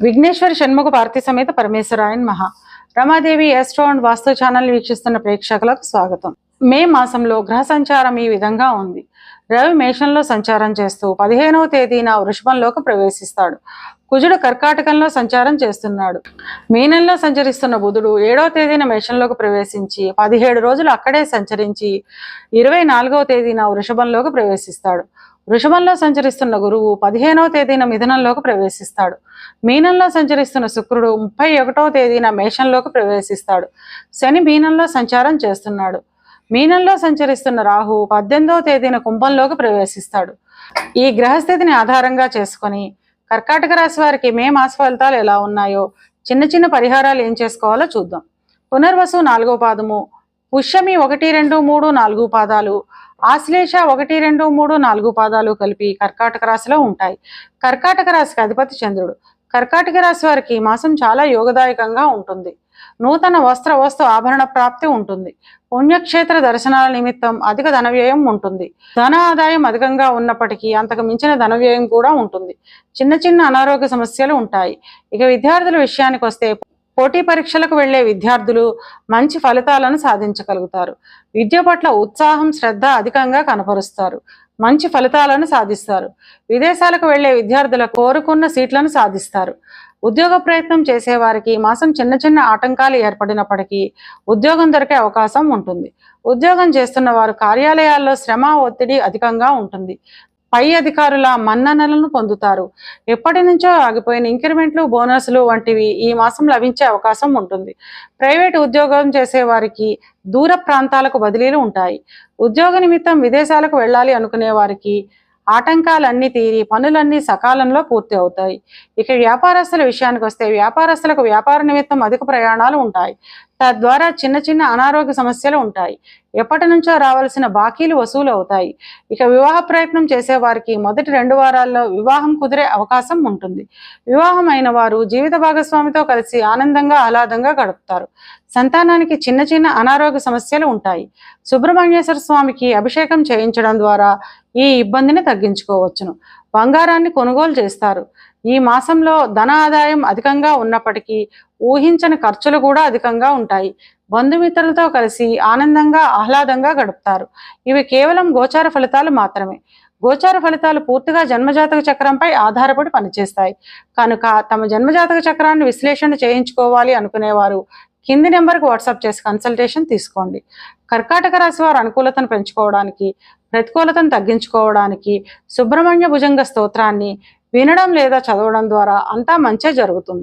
విఘ్నేశ్వరి షణ్ముఖ పార్తి సమేత పరమేశ్వరాయన్ మహా. Ramadevi astro and vastu channel వీక్షిస్తున్న ప్రేక్షకులకు స్వాగతం. మే మాసంలో గ్రహ సంచారం ఈ విధంగా ఉంది. రవి మేషంలో సంచారం చేస్తూ 15వ తేదీన వృషభంలోకి ప్రవేశిస్తాడు. కుజుడు కర్కాటకంలో సంచారం చేస్తున్నాడు. మీనంలో సంచరిస్తున్న బుధుడు 7వ తేదీన మేషంలోకి ప్రవేశించి 17 రోజులు అక్కడే సంచరించి 24వ తేదీన వృషభంలోకి ప్రవేశిస్తాడు. వృషభంలో సంచరిస్తున్న గురువు 15వ తేదీన మిథునంలోకి ప్రవేశిస్తాడు. మీనంలో సంచరిస్తున్న శుక్రుడు 31వ తేదీన మేషంలోకి ప్రవేశిస్తాడు. శని మీనంలో సంచారం చేస్తున్నాడు. మీనంలో సంచరిస్తున్న రాహు 18వ తేదీన కుంభంలోకి ప్రవేశిస్తాడు. ఈ గ్రహస్థితిని ఆధారంగా చేసుకొని కర్కాటక రాశి వారికి మే మాస ఫలితాలు ఎలా ఉన్నాయో, చిన్న చిన్న పరిహారాలు ఏం చేసుకోవాలో చూద్దాం. పునర్వసు 4వ పాదము, పుష్యమి 1, 2, 3, 4 పాదాలు, ఆశ్లేష 1, 2, 3, 4 పాదాలు కలిపి కర్కాటక రాశిలో ఉంటాయి. కర్కాటక రాశికి అధిపతి చంద్రుడు. కర్కాటక రాశి వారికి మాసం చాలా యోగదాయకంగా ఉంటుంది. నూతన వస్తు ఆభరణ ప్రాప్తి ఉంటుంది. పుణ్యక్షేత్ర దర్శనాల నిమిత్తం అధిక ధన వ్యయం ఉంటుంది. ధన ఆదాయం అధికంగా ఉన్నప్పటికీ అంతకు మించిన ధన వ్యయం కూడా ఉంటుంది. చిన్న చిన్న అనారోగ్య సమస్యలు ఉంటాయి. ఇక విద్యార్థుల విషయానికి వస్తే పోటీ పరీక్షలకు వెళ్లే విద్యార్థులు మంచి ఫలితాలను సాధించగలుగుతారు. విద్య పట్ల ఉత్సాహం, శ్రద్ధ అధికంగా కనపరుస్తారు. మంచి ఫలితాలను సాధిస్తారు. విదేశాలకు వెళ్లే విద్యార్థులకు కోరుకున్న సీట్లను సాధిస్తారు. ఉద్యోగ ప్రయత్నం చేసేవారికి మాసం చిన్న చిన్న ఆటంకాలు ఏర్పడినప్పటికీ ఉద్యోగం దొరికే అవకాశం ఉంటుంది. ఉద్యోగం చేస్తున్న వారు కార్యాలయాల్లో శ్రమ, ఒత్తిడి అధికంగా ఉంటుంది. పై అధికారుల మన్ననలను పొందుతారు. ఎప్పటి నుంచో ఆగిపోయిన ఇంక్రిమెంట్లు, బోనస్లు వంటివి ఈ మాసం లభించే అవకాశం ఉంటుంది. ప్రైవేటు ఉద్యోగం చేసే వారికి దూర ప్రాంతాలకు బదిలీలు ఉంటాయి. ఉద్యోగ నిమిత్తం విదేశాలకు వెళ్ళాలి అనుకునే వారికి ఆటంకాలన్నీ తీరి పనులన్నీ సకాలంలో పూర్తి అవుతాయి. ఇక వ్యాపారస్తుల విషయానికి వస్తే వ్యాపారస్తులకు వ్యాపార నిమిత్తం అధిక ప్రయాణాలు ఉంటాయి. తద్వారా చిన్న చిన్న అనారోగ్య సమస్యలు ఉంటాయి. ఎప్పటి నుంచో రావాల్సిన బాకీలు వసూలు అవుతాయి. ఇక వివాహ ప్రయత్నం చేసే వారికి మొదటి 2 వారాల్లో వివాహం కుదిరే అవకాశం ఉంటుంది. వివాహం అయిన వారు జీవిత భాగస్వామితో కలిసి ఆనందంగా, ఆహ్లాదంగా గడుపుతారు. సంతానానికి చిన్న చిన్న అనారోగ్య సమస్యలు ఉంటాయి. సుబ్రహ్మణ్యేశ్వర స్వామికి అభిషేకం చేయించడం ద్వారా ఈ ఇబ్బందిని తగ్గించుకోవచ్చును. బంగారాన్ని కొనుగోలు చేస్తారు. ఈ మాసంలో ధన ఆదాయం అధికంగా ఉన్నప్పటికీ ఊహించని ఖర్చులు కూడా అధికంగా ఉంటాయి. బంధుమిత్రులతో కలిసి ఆనందంగా, ఆహ్లాదంగా గడుపుతారు. ఇవి కేవలం గోచార ఫలితాలు మాత్రమే. గోచార ఫలితాలు పూర్తిగా జన్మజాతక చక్రంపై ఆధారపడి పనిచేస్తాయి. కనుక తమ జన్మజాతక చక్రాన్ని విశ్లేషణ చేయించుకోవాలి అనుకునేవారు కింది నెంబర్కి వాట్సాప్ చేసి కన్సల్టేషన్ తీసుకోండి. కర్కాటక రాశి వారు అనుకూలతను పెంచుకోవడానికి, ప్రతికూలతను తగ్గించుకోవడానికి సుబ్రహ్మణ్య భుజంగ స్తోత్రాన్ని వినడం లేదా చదవడం ద్వారా అంతా మంచే జరుగుతుంది.